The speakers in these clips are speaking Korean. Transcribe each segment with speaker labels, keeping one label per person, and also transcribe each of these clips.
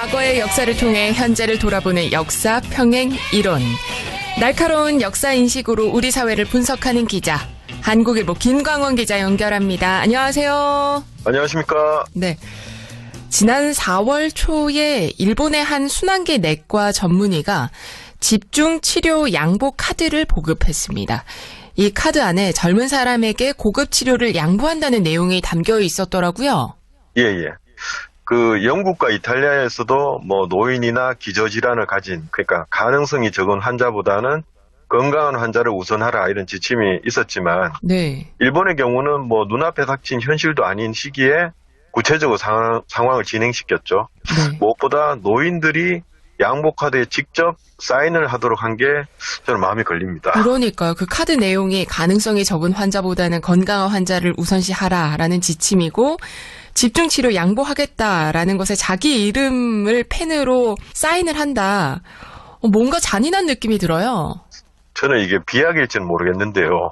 Speaker 1: 과거의 역사를 통해 현재를 돌아보는 역사 평행 이론. 날카로운 역사 인식으로 우리 사회를 분석하는 기자. 한국일보 김광원 기자 연결합니다. 안녕하세요.
Speaker 2: 안녕하십니까.
Speaker 1: 네. 지난 4월 초에 일본의 한 순환기 내과 전문의가 집중 치료 양보 카드를 보급했습니다. 이 카드 안에 젊은 사람에게 고급 치료를 양보한다는 내용이 담겨 있었더라고요.
Speaker 2: 예. 그 영국과 이탈리아에서도 뭐 노인이나 기저질환을 가진, 그러니까 가능성이 적은 환자보다는 건강한 환자를 우선하라 이런 지침이 있었지만,
Speaker 1: 네.
Speaker 2: 일본의 경우는 뭐 눈앞에 닥친 현실도 아닌 시기에 구체적으로 상황을 진행시켰죠.
Speaker 1: 네.
Speaker 2: 무엇보다 노인들이 양복카드에 직접 사인을 하도록 한 게 저는 마음이 걸립니다.
Speaker 1: 그러니까요. 그 카드 내용이 가능성이 적은 환자보다는 건강한 환자를 우선시하라라는 지침이고, 집중치료 양보하겠다라는 것에 자기 이름을 펜으로 사인을 한다. 뭔가 잔인한 느낌이 들어요.
Speaker 2: 저는 이게 비약일지는 모르겠는데요.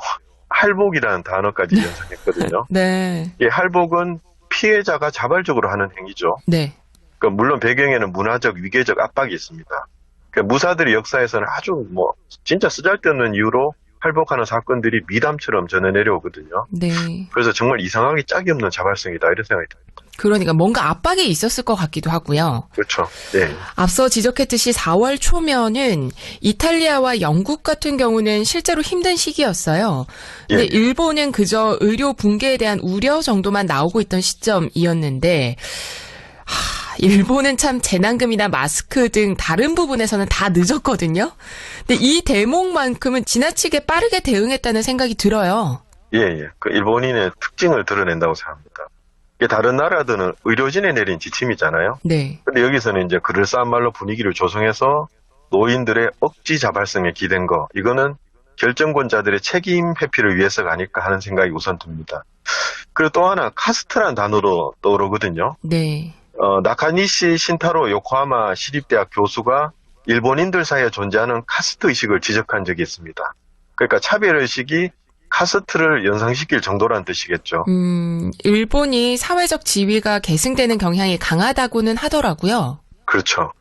Speaker 2: 할복이라는 단어까지 연상했거든요.
Speaker 1: 네.
Speaker 2: 이 할복은 피해자가 자발적으로 하는 행위죠.
Speaker 1: 네.
Speaker 2: 물론 배경에는 문화적, 위계적 압박이 있습니다. 무사들의 역사에서는 아주 진짜 쓰잘데없는 이유로 할복하는 사건들이 미담처럼 전해 내려오거든요.
Speaker 1: 네.
Speaker 2: 그래서 정말 이상하게 짝이 없는 자발성이다 이런 생각이 듭니다.
Speaker 1: 그러니까 뭔가 압박이 있었을 것 같기도 하고요.
Speaker 2: 그렇죠. 네.
Speaker 1: 앞서 지적했듯이 4월 초면은 이탈리아와 영국 같은 경우는 실제로 힘든 시기였어요. 근데
Speaker 2: 예.
Speaker 1: 일본은 그저 의료 붕괴에 대한 우려 정도만 나오고 있던 시점이었는데, 일본은 참 재난금이나 마스크 등 다른 부분에서는 다 늦었거든요. 근데 이 대목만큼은 지나치게 빠르게 대응했다는 생각이 들어요.
Speaker 2: 예. 그 일본인의 특징을 드러낸다고 생각합니다. 이게 다른 나라들은 의료진에 내린 지침이잖아요.
Speaker 1: 네.
Speaker 2: 근데 여기서는 이제 그럴싸한 말로 분위기를 조성해서 노인들의 억지 자발성에 기댄 거, 이거는 결정권자들의 책임 회피를 위해서가 아닐까 하는 생각이 우선 듭니다. 그리고 또 하나 카스트라는 단어로 떠오르거든요.
Speaker 1: 네.
Speaker 2: 나카니시 신타로 요코하마 시립대학 교수가 일본인들 사이에 존재하는 카스트 의식을 지적한 적이 있습니다. 그러니까 차별의식이 카스트를 연상시킬 정도란 뜻이겠죠.
Speaker 1: 일본이 사회적 지위가 계승되는 경향이 강하다고는 하더라고요.
Speaker 2: 그렇죠.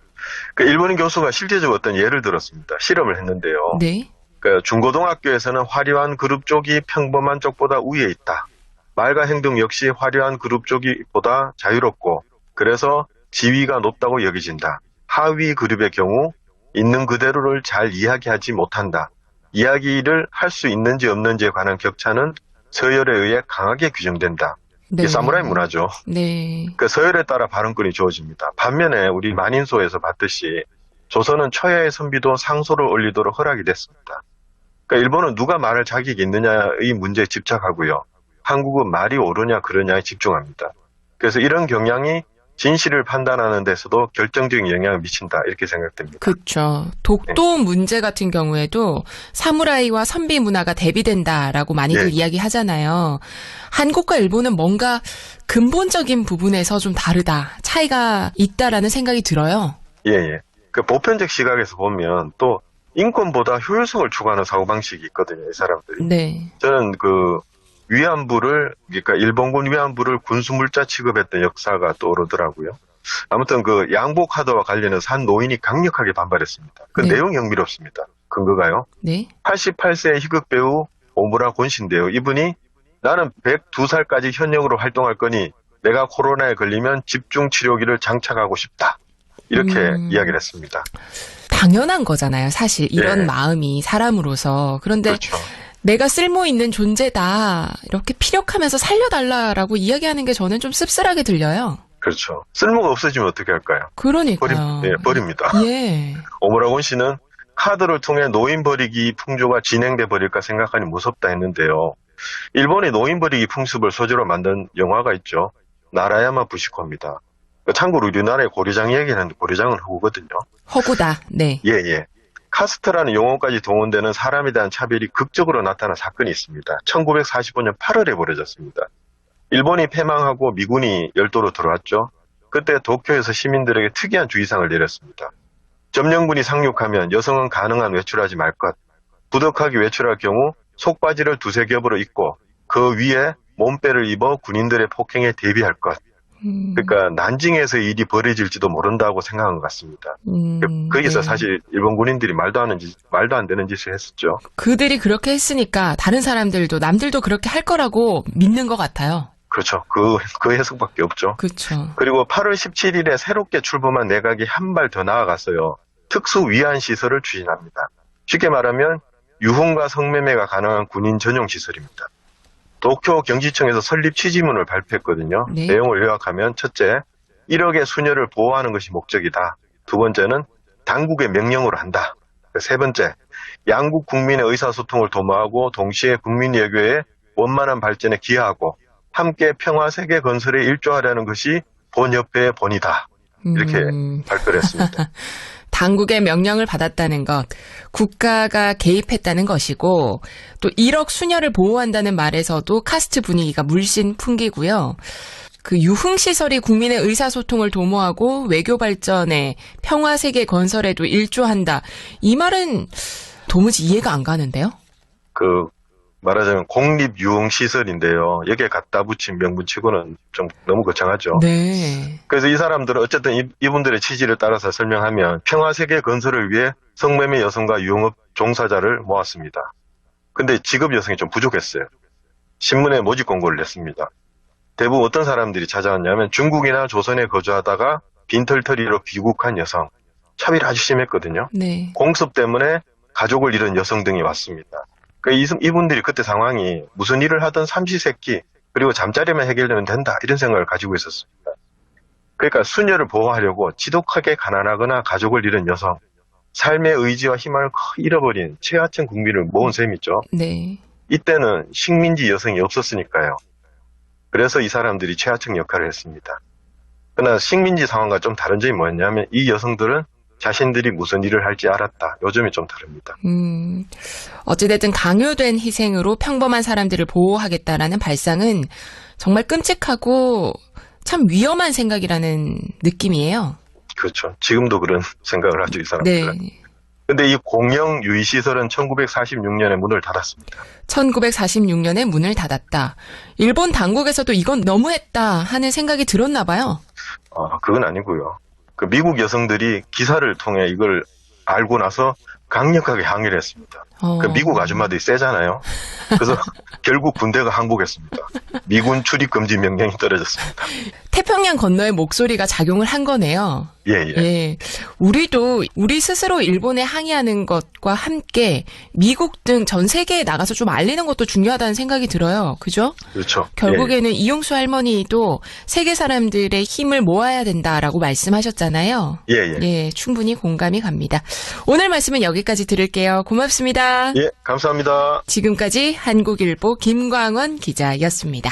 Speaker 2: 일본인 교수가 실제적으로 어떤 예를 들었습니다. 실험을 했는데요.
Speaker 1: 네.
Speaker 2: 중고등학교에서는 화려한 그룹 쪽이 평범한 쪽보다 우위에 있다. 말과 행동 역시 화려한 그룹 쪽이 보다 자유롭고 그래서 지위가 높다고 여겨진다. 하위 그룹의 경우 있는 그대로를 잘 이야기하지 못한다. 이야기를 할 수 있는지 없는지에 관한 격차는 서열에 의해 강하게 규정된다.
Speaker 1: 네.
Speaker 2: 이게 사무라이 문화죠.
Speaker 1: 네.
Speaker 2: 서열에 따라 발언권이 주어집니다. 반면에 우리 만인소에서 봤듯이 조선은 처야의 선비도 상소를 올리도록 허락이 됐습니다. 일본은 누가 말할 자격이 있느냐의 문제에 집착하고요. 한국은 말이 옳으냐 그러냐에 집중합니다. 그래서 이런 경향이 진실을 판단하는 데서도 결정적인 영향을 미친다 이렇게 생각됩니다.
Speaker 1: 그렇죠. 독도 문제 같은 경우에도 사무라이와 선비 문화가 대비된다라고 많이들 이야기하잖아요. 한국과 일본은 뭔가 근본적인 부분에서 좀 다르다, 차이가 있다라는 생각이 들어요.
Speaker 2: 예. 보편적 시각에서 보면 또 인권보다 효율성을 추구하는 사고방식이 있거든요, 이 사람들이.
Speaker 1: 네.
Speaker 2: 저는 위안부를, 그러니까 일본군 위안부를 군수물자 취급했던 역사가 떠오르더라고요. 아무튼 양복 카드와 관련해서 한 노인이 강력하게 반발했습니다.
Speaker 1: 네.
Speaker 2: 내용이 흥미롭습니다. 근거가요.
Speaker 1: 네.
Speaker 2: 88세 희극 배우 오무라 곤씨인데요. 이분이 나는 102살까지 현역으로 활동할 거니 내가 코로나에 걸리면 집중치료기를 장착하고 싶다. 이렇게 이야기를 했습니다.
Speaker 1: 당연한 거잖아요, 사실. 이런
Speaker 2: 네.
Speaker 1: 마음이 사람으로서. 그런데
Speaker 2: 그렇죠.
Speaker 1: 내가 쓸모 있는 존재다, 이렇게 피력하면서 살려달라라고 이야기하는 게 저는 좀 씁쓸하게 들려요.
Speaker 2: 그렇죠. 쓸모가 없어지면 어떻게 할까요?
Speaker 1: 그러니까요.
Speaker 2: 버립니다.
Speaker 1: 예.
Speaker 2: 오무라곤 씨는 카드를 통해 노인 버리기 풍조가 진행돼 버릴까 생각하니 무섭다 했는데요. 일본의 노인 버리기 풍습을 소재로 만든 영화가 있죠. 나라야마 부시코입니다. 참고로 우리나라의 고려장 얘기는 고려장은 허구거든요.
Speaker 1: 허구다. 네.
Speaker 2: 예. 카스트라는 용어까지 동원되는 사람에 대한 차별이 극적으로 나타난 사건이 있습니다. 1945년 8월에 벌어졌습니다. 일본이 패망하고 미군이 열도로 들어왔죠. 그때 도쿄에서 시민들에게 특이한 주의사항을 내렸습니다. 점령군이 상륙하면 여성은 가능한 외출하지 말 것. 부득하게 외출할 경우 속바지를 두세 겹으로 입고 그 위에 몸빼를 입어 군인들의 폭행에 대비할 것. 그러니까 난징에서 일이 벌어질지도 모른다고 생각한 것 같습니다. 거기서
Speaker 1: 네.
Speaker 2: 사실 일본 군인들이 말도 안 되는 짓을 했었죠.
Speaker 1: 그들이 그렇게 했으니까 다른 사람들도 남들도 그렇게 할 거라고 믿는 것 같아요.
Speaker 2: 그렇죠. 그 해석밖에 없죠.
Speaker 1: 그렇죠.
Speaker 2: 그리고 8월 17일에 새롭게 출범한 내각이 한 발 더 나아갔어요. 특수 위안 시설을 추진합니다. 쉽게 말하면 유흥과 성매매가 가능한 군인 전용 시설입니다. 도쿄 경지청에서 설립 취지문을 발표했거든요.
Speaker 1: 네.
Speaker 2: 내용을 요약하면 첫째, 1억의 수녀를 보호하는 것이 목적이다. 두 번째는 당국의 명령으로 한다. 세 번째, 양국 국민의 의사소통을 도모하고 동시에 국민 외교의 원만한 발전에 기여하고 함께 평화 세계 건설에 일조하려는 것이 본협회의 본이다. 이렇게 발표를 했습니다.
Speaker 1: 당국의 명령을 받았다는 것, 국가가 개입했다는 것이고 또 1억 수녀를 보호한다는 말에서도 카스트 분위기가 물씬 풍기고요. 그 유흥시설이 국민의 의사소통을 도모하고 외교 발전에 평화 세계 건설에도 일조한다. 이 말은 도무지 이해가 안 가는데요.
Speaker 2: 말하자면 공립유흥시설인데요. 여기에 갖다 붙인 명분치고는 좀 너무 거창하죠.
Speaker 1: 네.
Speaker 2: 그래서 이 사람들은 어쨌든 이분들의 취지를 따라서 설명하면 평화세계 건설을 위해 성매매 여성과 유흥업 종사자를 모았습니다. 근데 직업 여성이 좀 부족했어요. 신문에 모집 공고를 냈습니다. 대부분 어떤 사람들이 찾아왔냐면 중국이나 조선에 거주하다가 빈털터리로 귀국한 여성. 차별이 아주 심했거든요.
Speaker 1: 네.
Speaker 2: 공습 때문에 가족을 잃은 여성 등이 왔습니다. 이분들이 그때 상황이 무슨 일을 하든 삼시세끼 그리고 잠자리만 해결되면 된다 이런 생각을 가지고 있었습니다. 그러니까 수녀를 보호하려고 지독하게 가난하거나 가족을 잃은 여성, 삶의 의지와 희망을 거의 잃어버린 최하층 국민을 모은 셈이죠.
Speaker 1: 네.
Speaker 2: 이때는 식민지 여성이 없었으니까요. 그래서 이 사람들이 최하층 역할을 했습니다. 그러나 식민지 상황과 좀 다른 점이 뭐였냐면 이 여성들은 자신들이 무슨 일을 할지 알았다. 요 점이 좀 다릅니다.
Speaker 1: 어찌됐든 강요된 희생으로 평범한 사람들을 보호하겠다라는 발상은 정말 끔찍하고 참 위험한 생각이라는 느낌이에요.
Speaker 2: 그렇죠. 지금도 그런 생각을 하죠, 이 사람들은.
Speaker 1: 네.
Speaker 2: 근데 이 공영 유의시설은 1946년에 문을 닫았습니다.
Speaker 1: 1946년에 문을 닫았다. 일본 당국에서도 이건 너무했다 하는 생각이 들었나 봐요.
Speaker 2: 그건 아니고요. 미국 여성들이 기사를 통해 이걸 알고 나서 강력하게 항의를 했습니다. 미국 아줌마들이 세잖아요. 그래서 결국 군대가 항복했습니다. 미군 출입 금지 명령이 떨어졌습니다.
Speaker 1: 태평양 건너의 목소리가 작용을 한 거네요.
Speaker 2: 예.
Speaker 1: 우리도 우리 스스로 일본에 항의하는 것과 함께 미국 등 전 세계에 나가서 좀 알리는 것도 중요하다는 생각이 들어요. 그죠?
Speaker 2: 그렇죠.
Speaker 1: 결국에는 이용수 할머니도 세계 사람들의 힘을 모아야 된다라고 말씀하셨잖아요.
Speaker 2: 예.
Speaker 1: 충분히 공감이 갑니다. 오늘 말씀은 여기까지 들을게요. 고맙습니다.
Speaker 2: 예, 감사합니다.
Speaker 1: 지금까지 한국일보 김광원 기자였습니다.